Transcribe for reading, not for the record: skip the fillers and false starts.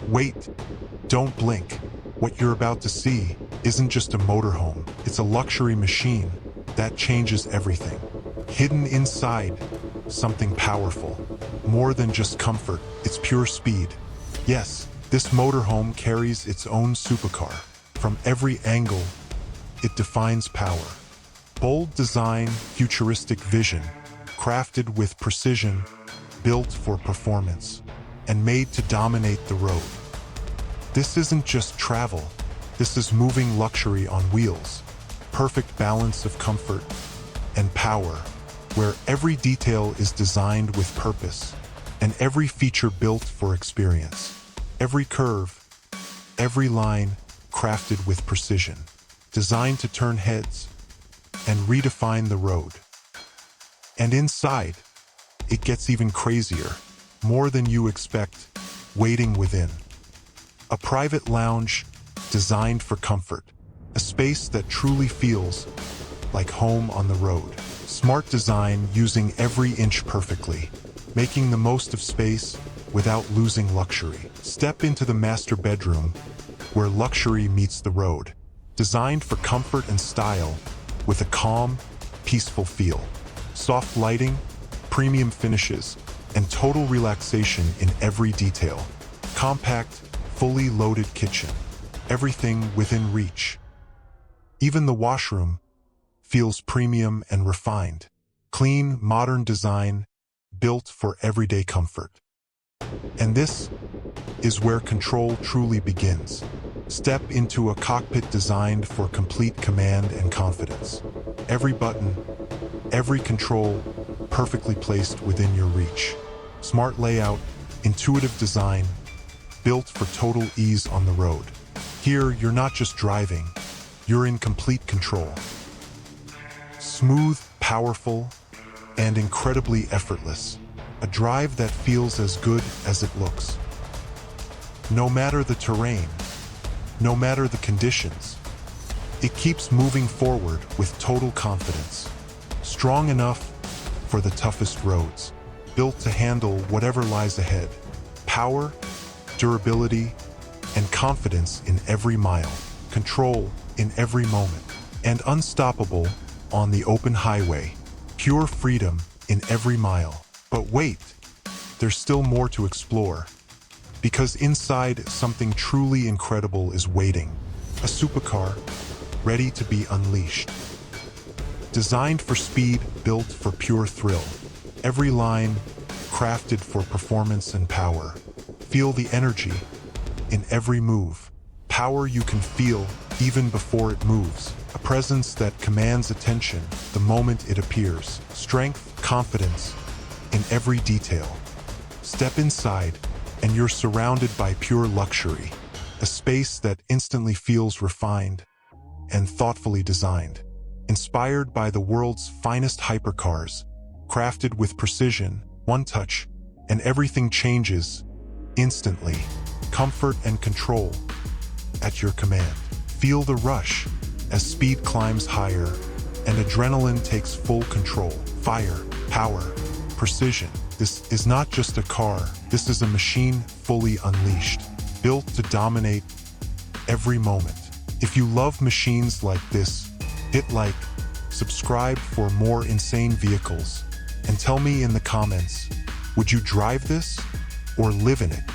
Wait, don't blink. What you're about to see isn't just a motorhome, it's a luxury machine that changes everything. Hidden inside, something powerful. More than just comfort, it's pure speed. Yes, this motorhome carries its own supercar. From every angle, it defines power. Bold design, futuristic vision, crafted with precision, built for performance, and made to dominate the road. This isn't just travel, this is moving luxury on wheels. Perfect balance of comfort and power, where every detail is designed with purpose, and every feature built for experience. Every curve, every line crafted with precision, designed to turn heads and redefine the road. And inside, it gets even crazier, more than you expect, waiting within. A private lounge designed for comfort, a space that truly feels like home on the road. Smart design using every inch perfectly, making the most of space without losing luxury. Step into the master bedroom, where luxury meets the road, designed for comfort and style with a calm, peaceful feel. Soft lighting, premium finishes, and total relaxation in every detail. Compact, fully loaded kitchen, everything within reach. Even the washroom feels premium and refined. Clean, modern design, built for everyday comfort. And this is where control truly begins. Step into a cockpit designed for complete command and confidence. Every button, every control, perfectly placed within your reach. Smart layout, intuitive design, built for total ease on the road. Here, you're not just driving, you're in complete control. Smooth, powerful, and incredibly effortless. A drive that feels as good as it looks. No matter the terrain, no matter the conditions, it keeps moving forward with total confidence. Strong enough for the toughest roads, built to handle whatever lies ahead. Power, durability, and confidence in every mile. Control in every moment. And unstoppable on the open highway. Pure freedom in every mile. But wait, there's still more to explore. Because inside, something truly incredible is waiting. A supercar, ready to be unleashed. Designed for speed, built for pure thrill. Every line, crafted for performance and power. Feel the energy in every move. Power you can feel even before it moves. A presence that commands attention the moment it appears. Strength, confidence in every detail. Step inside, and you're surrounded by pure luxury. A space that instantly feels refined and thoughtfully designed. Inspired by the world's finest hypercars, crafted with precision, one touch, and everything changes instantly. Comfort and control at your command. Feel the rush as speed climbs higher and adrenaline takes full control. Fire, power, precision. This is not just a car, this is a machine fully unleashed, built to dominate every moment. If you love machines like this, hit like, subscribe for more insane vehicles, and tell me in the comments, would you drive this or live in it?